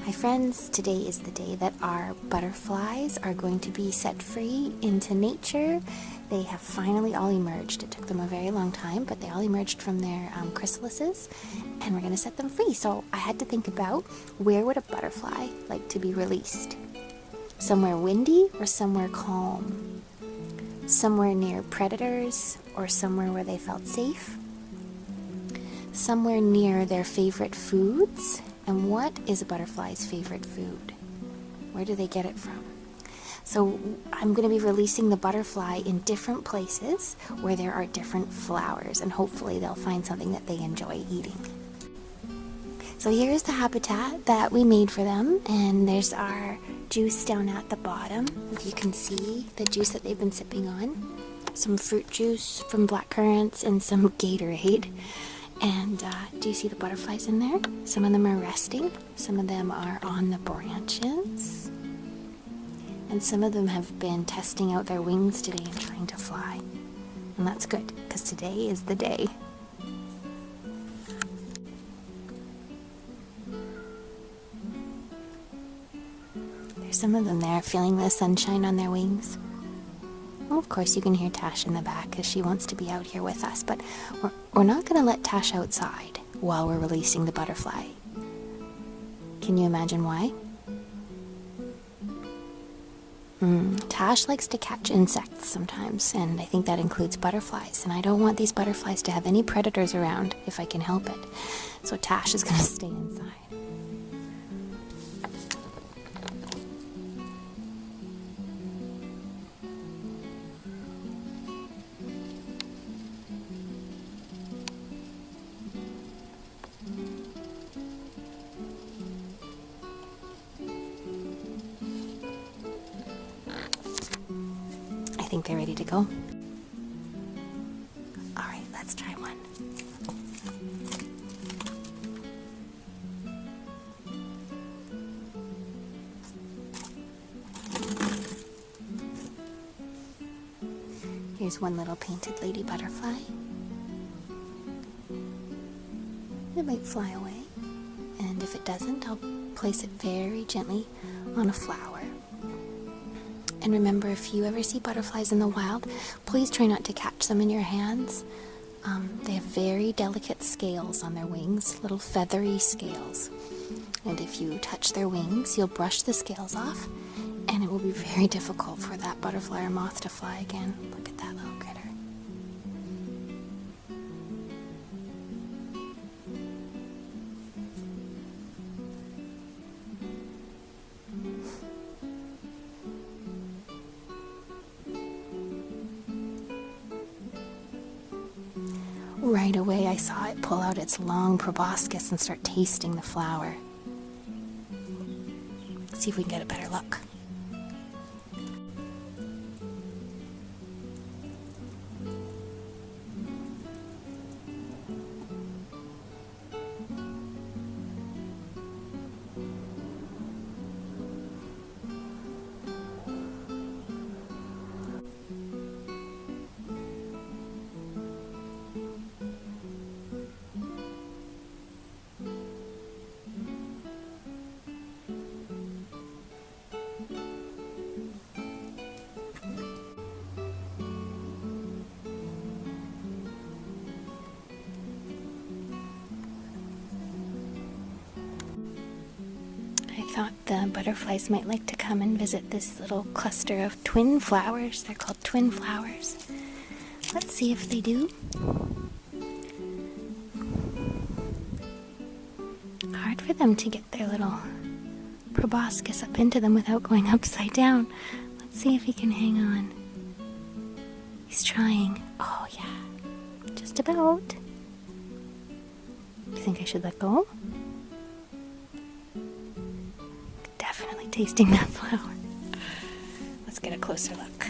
Hi friends, today is the day that our butterflies are going to be set free into nature. They have finally all emerged. It took them a very long time, but they all emerged from their chrysalises, and we're going to set them free. So I had to think about, where would a butterfly like to be released? Somewhere windy or somewhere calm? Somewhere near predators or somewhere where they felt safe? Somewhere near their favorite foods? And what is a butterfly's favorite food? Where do they get it from? So I'm going to be releasing the butterfly in different places where there are different flowers, and hopefully they'll find something that they enjoy eating. So here's the habitat that we made for them, and there's our juice down at the bottom. You can see the juice that they've been sipping on. Some fruit juice from black currants and some Gatorade. And do you see the butterflies in there? Some of them are resting, some of them are on the branches, and some of them have been testing out their wings today and trying to fly. And that's good, because today is the day. There's some of them there feeling the sunshine on their wings. Well, of course, you can hear Tash in the back because she wants to be out here with us, but we're not going to let Tash outside while we're releasing the butterfly. Can you imagine why? Tash likes to catch insects sometimes, and I think that includes butterflies, and I don't want these butterflies to have any predators around if I can help it. So Tash is going to stay inside. I think they're ready to go. Alright, let's try one. Here's one little painted lady butterfly. It might fly away, and if it doesn't, I'll place it very gently on a flower. And remember, if you ever see butterflies in the wild, please try not to catch them in your hands. They have very delicate scales on their wings, little feathery scales. And if you touch their wings, you'll brush the scales off, and it will be very difficult for that butterfly or moth to fly again. Look at that little critter. Right away, I saw it pull out its long proboscis and start tasting the flower. Let's see if we can get a better look. I thought the butterflies might like to come and visit this little cluster of twin flowers. They're called twin flowers. Let's see if they do. Hard for them to get their little proboscis up into them without going upside down. Let's see if he can hang on. He's trying. Oh yeah, just about. Do you think I should let go? Definitely tasting that flower. Let's get a closer look.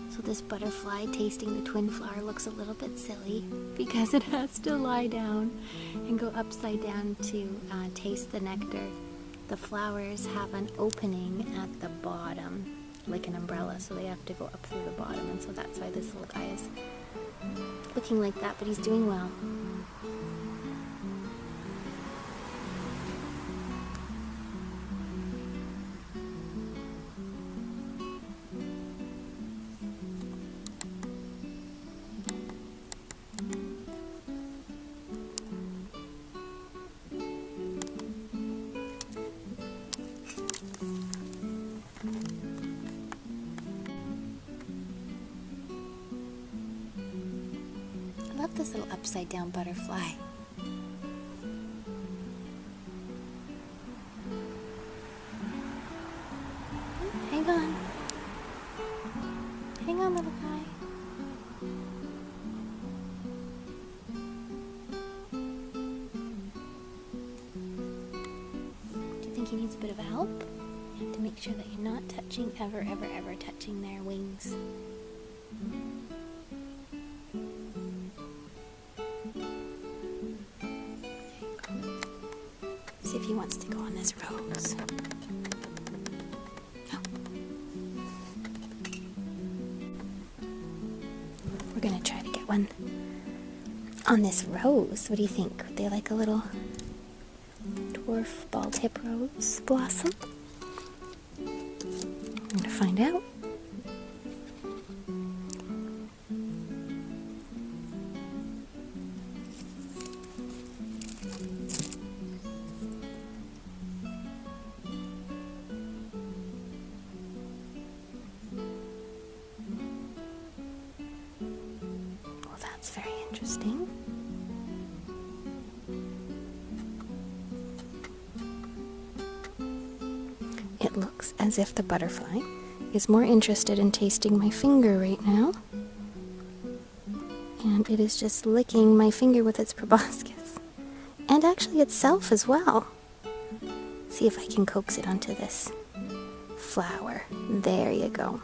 So this butterfly tasting the twin flower looks a little bit silly because it has to lie down and go upside down to taste the nectar. The flowers have an opening at the bottom, like an umbrella, so they have to go up through the bottom, and so that's why this little guy is looking like that, but he's doing well. love this little upside down butterfly. Hang on. Hang on, little guy. Do you think he needs a bit of help? You have to make sure that you're not touching, ever touching their wings. See if he wants to go on this rose. We're gonna try to get one on this rose. What do you think? Would they like a little dwarf ball tip rose blossom? I'm gonna find out. That's very interesting. It looks as if the butterfly is more interested in tasting my finger right now. And it is just licking my finger with its proboscis. And actually itself as well. See if I can coax it onto this flower. There you go.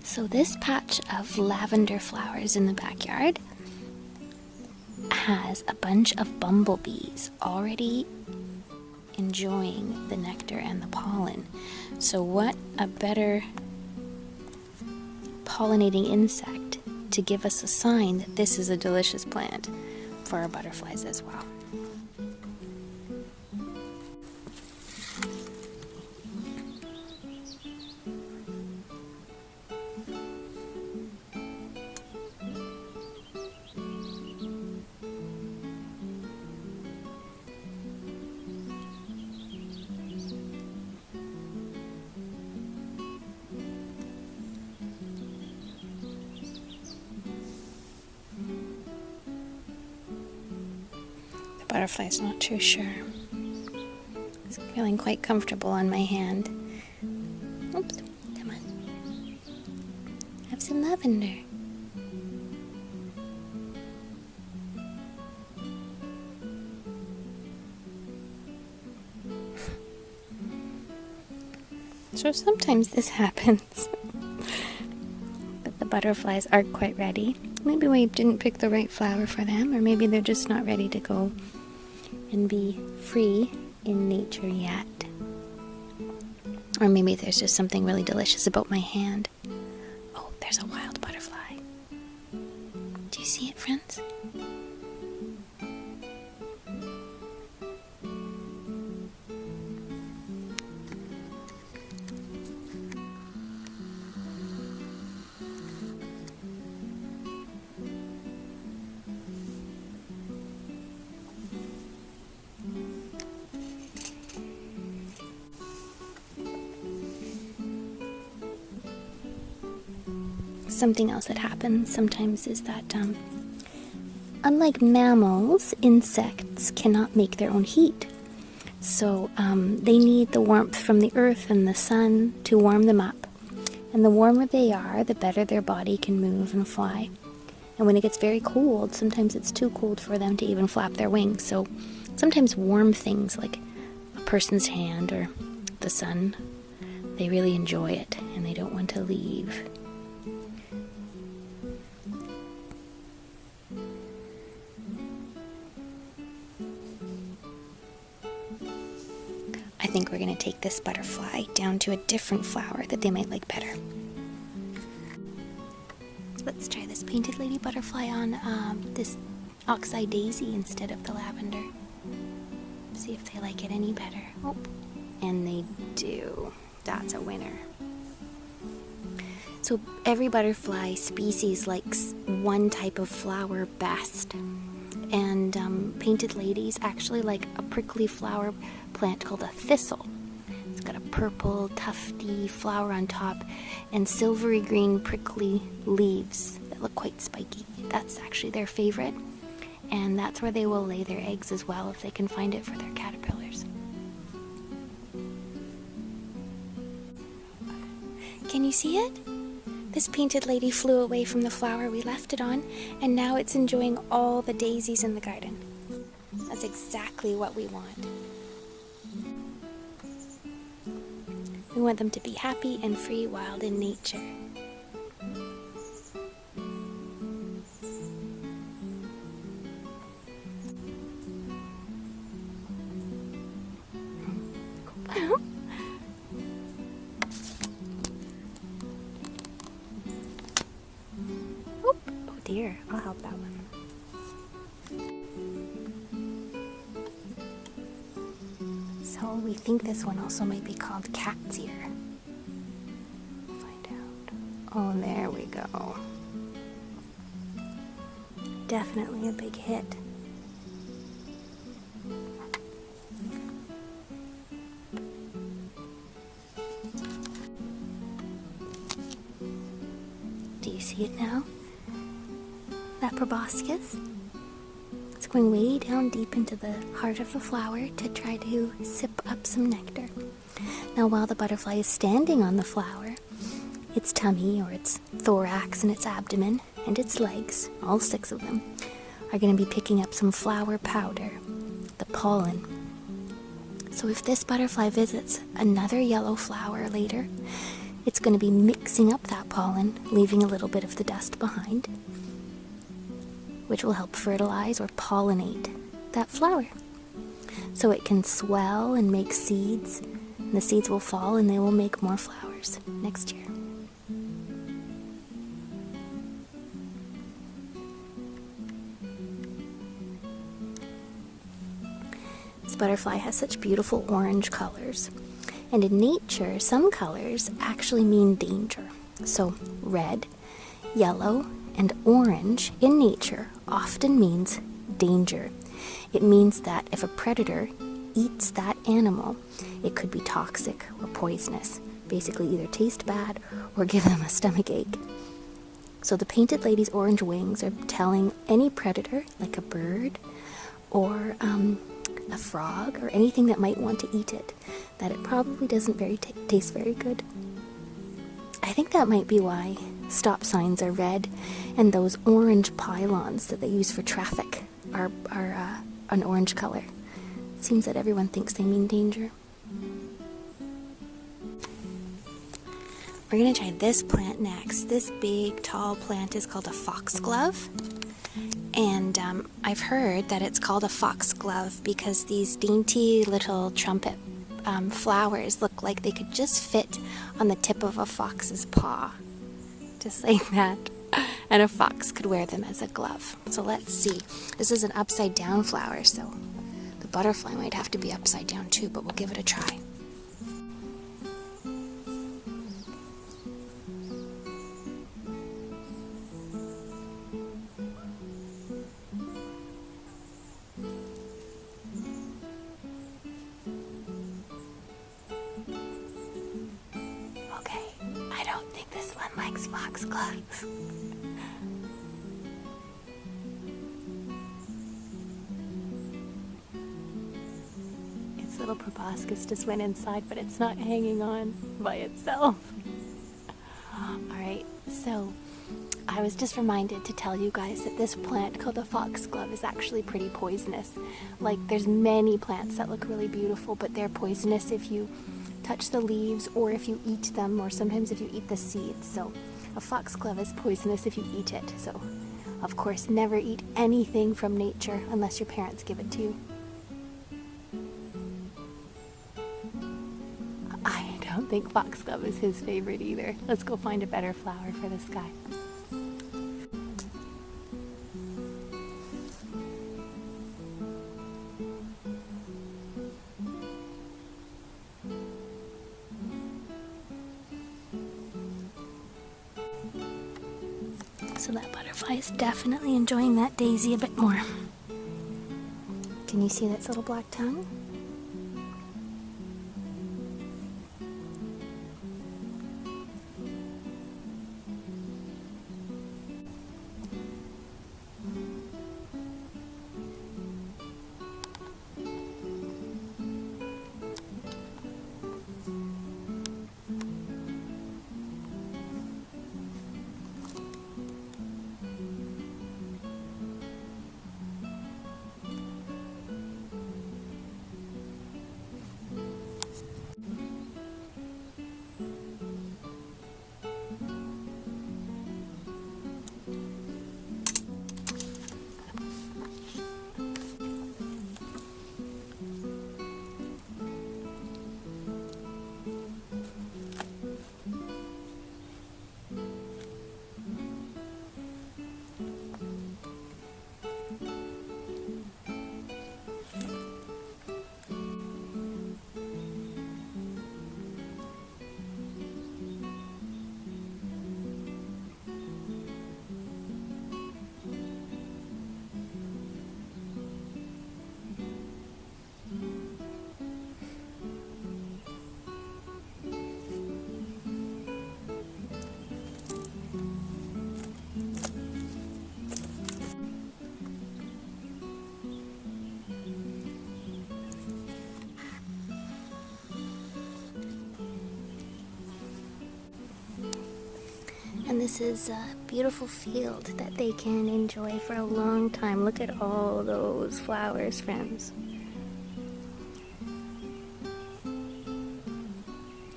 So this patch of lavender flowers in the backyard has a bunch of bumblebees already enjoying the nectar and the pollen. So what a better pollinating insect to give us a sign that this is a delicious plant for our butterflies as well. Butterfly's not too sure. It's feeling quite comfortable on my hand. Oops, come on. Have some lavender. So sometimes this happens. But the butterflies aren't quite ready. Maybe we didn't pick the right flower for them, or maybe they're just not ready to go and be free in nature yet. Or maybe there's just something really delicious about my hand. Oh, there's a wild butterfly. Do you see it, friends? Something else that happens sometimes is that unlike mammals, insects cannot make their own heat. So they need the warmth from the earth and the sun to warm them up. And the warmer they are, the better their body can move and fly. And when it gets very cold, sometimes it's too cold for them to even flap their wings. So sometimes warm things like a person's hand or the sun, they really enjoy it and they don't want to leave. I think we're going to take this butterfly down to a different flower that they might like better. Let's try this painted lady butterfly on this oxeye daisy instead of the lavender. See if they like it any better. Oh, and they do. That's a winner. So every butterfly species likes one type of flower best. And painted ladies actually like a prickly flower plant called a thistle. It's got a purple, tufty flower on top and silvery green prickly leaves that look quite spiky. That's actually their favorite. And that's where they will lay their eggs as well if they can find it for their caterpillars. Can you see it? This painted lady flew away from the flower we left it on, and now it's enjoying all the daisies in the garden. That's exactly what we want. We want them to be happy and free wild in nature. Dear, I'll help that one. So we think this one also might be called cat's ear. Find out. Oh, there we go. Definitely a big hit. Do you see it now? That proboscis. It's going way down deep into the heart of the flower to try to sip up some nectar. Now while the butterfly is standing on the flower, its tummy or its thorax and its abdomen and its legs, all 6 of them, are going to be picking up some flower powder, the pollen. So if this butterfly visits another yellow flower later, it's going to be mixing up that pollen, leaving a little bit of the dust behind, which will help fertilize or pollinate that flower. So it can swell and make seeds, and the seeds will fall and they will make more flowers next year. This butterfly has such beautiful orange colors. And in nature, some colors actually mean danger. So red, yellow, and orange in nature often means danger. It means that if a predator eats that animal, it could be toxic or poisonous. Basically either taste bad or give them a stomach ache. So the painted lady's orange wings are telling any predator, like a bird or a frog or anything that might want to eat it, that it probably doesn't taste very good. I think that might be why stop signs are red and those orange pylons that they use for traffic are an orange color. It seems that everyone thinks they mean danger. We're going to try this plant next. This big, tall plant is called a foxglove. And I've heard that it's called a foxglove because these dainty little trumpet flowers look like they could just fit on the tip of a fox's paw. Just like that. And a fox could wear them as a glove. So let's see. This is an upside down flower, so the butterfly might have to be upside down too, but we'll give it a try. Okay, I don't think this one likes foxgloves. Its little proboscis just went inside, but it's not hanging on by itself. Alright, so I was just reminded to tell you guys that this plant called the foxglove is actually pretty poisonous. Like, there's many plants that look really beautiful, but they're poisonous if you touch the leaves or if you eat them, or sometimes if you eat the seeds. So a foxglove is poisonous if you eat it. So, of course, never eat anything from nature unless your parents give it to you. I don't think foxglove is his favorite either. Let's go find a better flower for this guy. So that butterfly is definitely enjoying that daisy a bit more. Can you see its little black tongue? And this is a beautiful field that they can enjoy for a long time. Look at all those flowers, friends.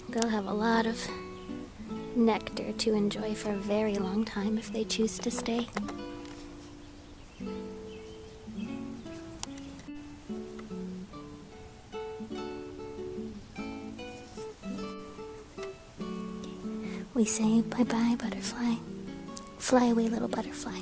They'll have a lot of nectar to enjoy for a very long time if they choose to stay. We say bye-bye, butterfly. Fly away, little butterfly.